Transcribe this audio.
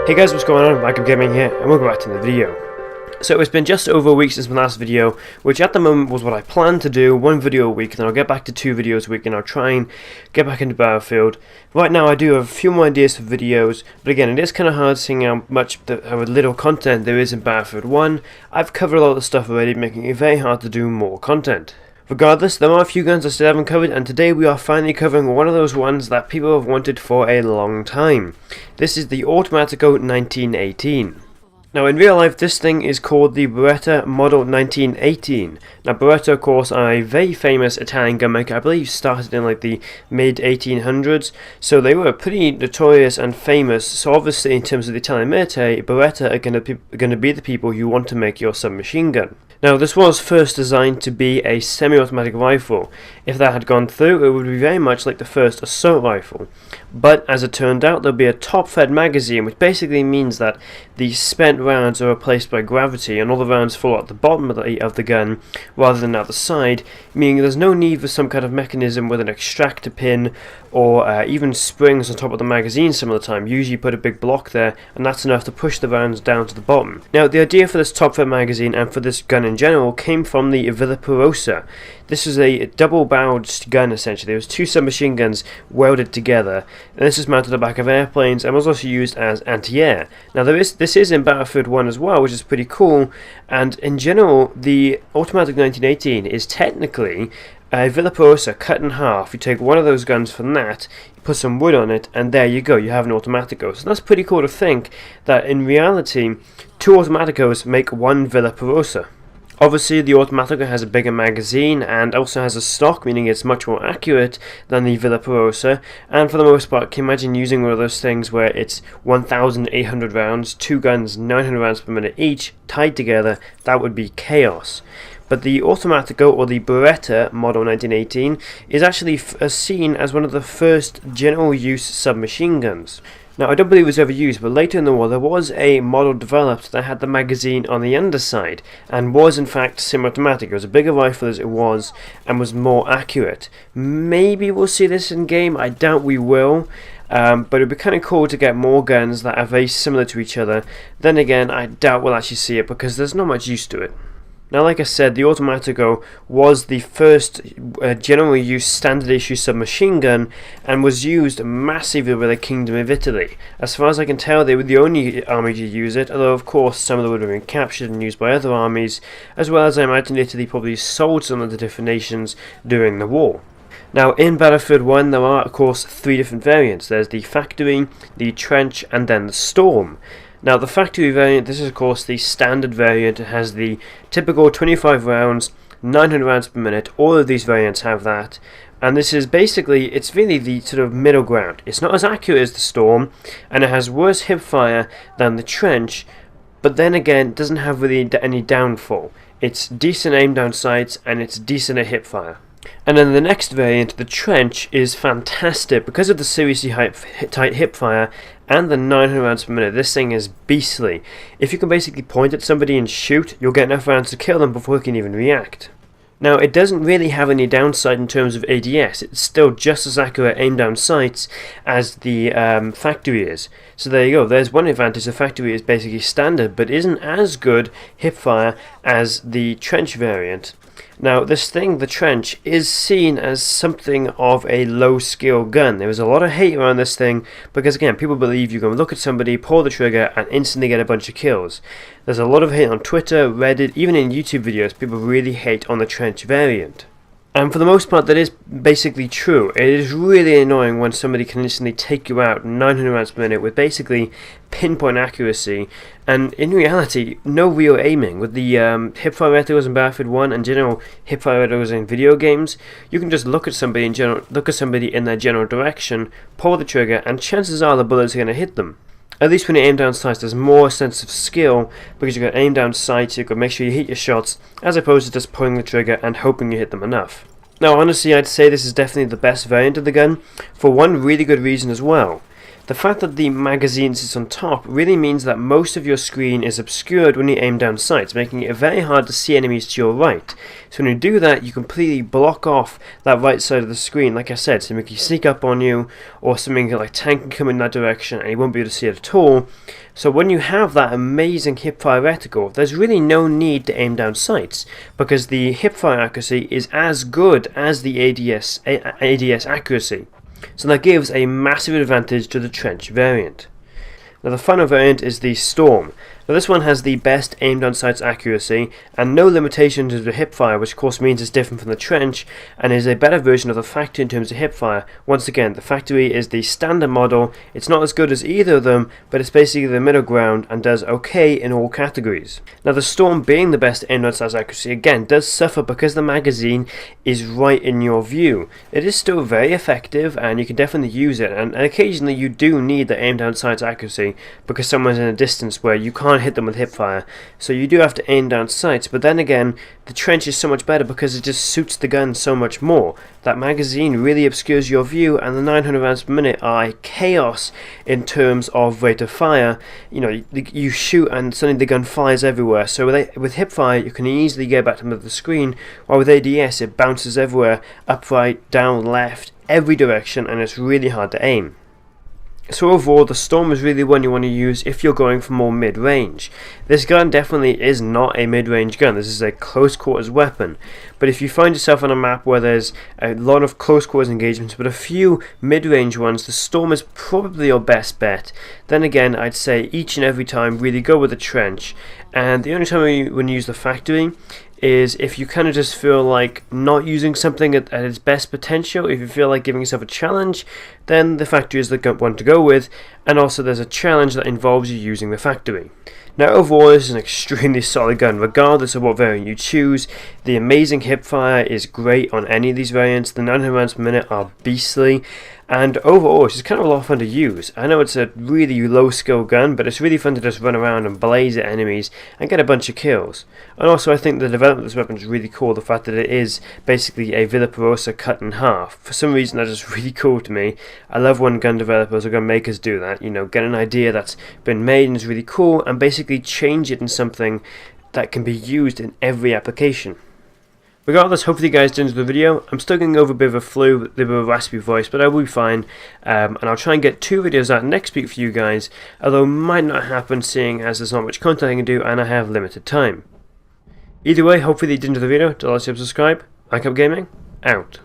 Hey guys, what's going on? Michael Gaming here, and welcome back to the video. So it's been just over a week since my last video, which at the moment was what I planned to do, one video a week, then I'll get back to 2 videos a week, and I'll try and get back into Battlefield. Right now I do have a few more ideas for videos, but again, it is kind of hard seeing how little content there is in Battlefield 1. I've covered a lot of the stuff already, making it very hard to do more content. Regardless, there are a few guns I still haven't covered, and today we are finally covering one of those ones that people have wanted for a long time. This is the Automatico 1918. Now in real life this thing is called the Beretta Model 1918. Now Beretta of course are a very famous Italian gun maker. I believe started in like the mid 1800s, so they were pretty notorious and famous. So obviously in terms of the Italian military, Beretta are going to be the people who want to make your submachine gun. Now this was first designed to be a semi-automatic rifle. If that had gone through, it would be very much like the first assault rifle. But as it turned out, there'll be a top-fed magazine, which basically means that the spent rounds are replaced by gravity and all the rounds fall at the bottom of the gun rather than at the side, meaning there's no need for some kind of mechanism with an extractor pin or even springs on top of the magazine some of the time. Usually you put a big block there and that's enough to push the rounds down to the bottom. Now the idea for this top-fed magazine and for this gun in general came from the Villa Perosa. This is a double-barreled gun essentially. There was 2 submachine guns welded together, and this is mounted on the back of airplanes and was also used as anti-air. Now this is in Battlefield 1 as well, which is pretty cool, and in general the Automatic 1918 is technically a Villa Perosa cut in half. You take one of those guns from that, you put some wood on it, and there you go, you have an Automatico. So that's pretty cool to think that in reality 2 Automaticos make one Villa Perosa. Obviously the Automatico has a bigger magazine and also has a stock, meaning it's much more accurate than the Villa Perosa, and for the most part, can you imagine using one of those things where it's 1,800 rounds, 2 guns, 900 rounds per minute each, tied together? That would be chaos. But the Automatico, or the Beretta Model 1918, is actually seen as one of the first general use submachine guns. Now I don't believe it was ever used, but later in the war there was a model developed that had the magazine on the underside and was in fact semi-automatic. It was a bigger rifle as it was and was more accurate. Maybe we'll see this in game, I doubt we will. But it would be kind of cool to get more guns that are very similar to each other. Then again, I doubt we'll actually see it because there's not much use to it. Now like I said, the Automatico was the first generally used standard issue submachine gun and was used massively by the Kingdom of Italy. As far as I can tell, they were the only army to use it, although of course some of them would have been captured and used by other armies, as well as I imagine Italy probably sold some of the different nations during the war. Now in Battlefield 1 there are of course 3 different variants. There's the Factory, the Trench, and then the Storm. Now the Factory variant, this is of course the standard variant. It has the typical 25 rounds, 900 rounds per minute. All of these variants have that, and this is basically, it's really the sort of middle ground. It's not as accurate as the Storm, and it has worse hip fire than the Trench, but then again it doesn't have really any downfall. It's decent aim down sights and it's decent at hip fire. And then the next variant, the Trench, is fantastic because of the seriously tight hip fire and the 900 rounds per minute. This thing is beastly. If you can basically point at somebody and shoot, you'll get enough rounds to kill them before they can even react. Now it doesn't really have any downside in terms of ADS. It's still just as accurate aim down sights as the Factory is. So there you go, there's one advantage. The Factory is basically standard but isn't as good hip fire as the Trench variant. Now this thing, the Trench, is seen as something of a low skill gun. There is a lot of hate around this thing because again, people believe you can look at somebody, pull the trigger and instantly get a bunch of kills. There's a lot of hate on Twitter, Reddit, even in YouTube videos. People really hate on the Trench variant. And for the most part that is basically true. It is really annoying when somebody can instantly take you out 900 rounds per minute with basically pinpoint accuracy, and in reality no real aiming. With the hipfire reticles in Battlefield 1 and general hipfire reticles in video games, you can just look at somebody in their general direction, pull the trigger, and chances are the bullets are going to hit them. At least when you aim down sights, there's more sense of skill because you've got aim down sights, you've got to make sure you hit your shots, as opposed to just pulling the trigger and hoping you hit them enough. Now honestly, I'd say this is definitely the best variant of the gun, for one really good reason as well. The fact that the magazine sits on top really means that most of your screen is obscured when you aim down sights, making it very hard to see enemies to your right. So when you do that, you completely block off that right side of the screen, like I said, so make you sneak up on you, or something like tank can come in that direction and you won't be able to see it at all. So when you have that amazing hipfire reticle, there's really no need to aim down sights, because the hipfire accuracy is as good as the ADS accuracy. So that gives a massive advantage to the trench variant. Now the final variant is the Storm. Now this one has the best aim down sights accuracy and no limitations to the hipfire, which of course means it's different from the trench and is a better version of the factory in terms of hipfire. Once again, the factory is the standard model. It's not as good as either of them, but it's basically the middle ground and does okay in all categories. Now the Storm, being the best aim down sights accuracy, again does suffer because the magazine is right in your view. It is still very effective and you can definitely use it, and occasionally you do need the aim down sights accuracy because someone's in a distance where you can't hit them with hipfire, so you do have to aim down sights. But then again, the trench is so much better because it just suits the gun so much more. That magazine really obscures your view, and the 900 rounds per minute are chaos in terms of rate of fire. You know, you shoot and suddenly the gun flies everywhere. So with hipfire you can easily get back to the screen, while with ADS it bounces everywhere, up, right, down, left, every direction, and it's really hard to aim. So overall, the Storm is really one you want to use if you're going for more mid-range. This gun definitely is not a mid-range gun. This is a close quarters weapon. But if you find yourself on a map where there's a lot of close quarters engagements but a few mid-range ones, the Storm is probably your best bet. Then again, I'd say each and every time really go with the trench. And the only time when you use the factory is if you kind of just feel like not using something at its best potential. If you feel like giving yourself a challenge, then the factory is the one to go with, and also there's a challenge that involves you using the factory. Now overall, this is an extremely solid gun regardless of what variant you choose. The amazing hipfire is great on any of these variants, the 900 rounds per minute are beastly, and overall it's just kind of a lot of fun to use. I know it's a really low skill gun, but it's really fun to just run around and blaze at enemies and get a bunch of kills. And also I think the development of this weapon is really cool, the fact that it is basically a Villa Perosa cut in half. For some reason that is really cool to me. I love when gun developers or gun makers do that, you know, get an idea that's been made and is really cool and basically change it in something that can be used in every application. Regardless, hopefully you guys did enjoy the video. I'm still getting over a bit of a flu, a bit of a raspy voice, but I will be fine. And I'll try and get 2 videos out next week for you guys, although it might not happen seeing as there's not much content I can do and I have limited time. Either way, hopefully you did enjoy the video. Don't like to subscribe. Up Gaming, out.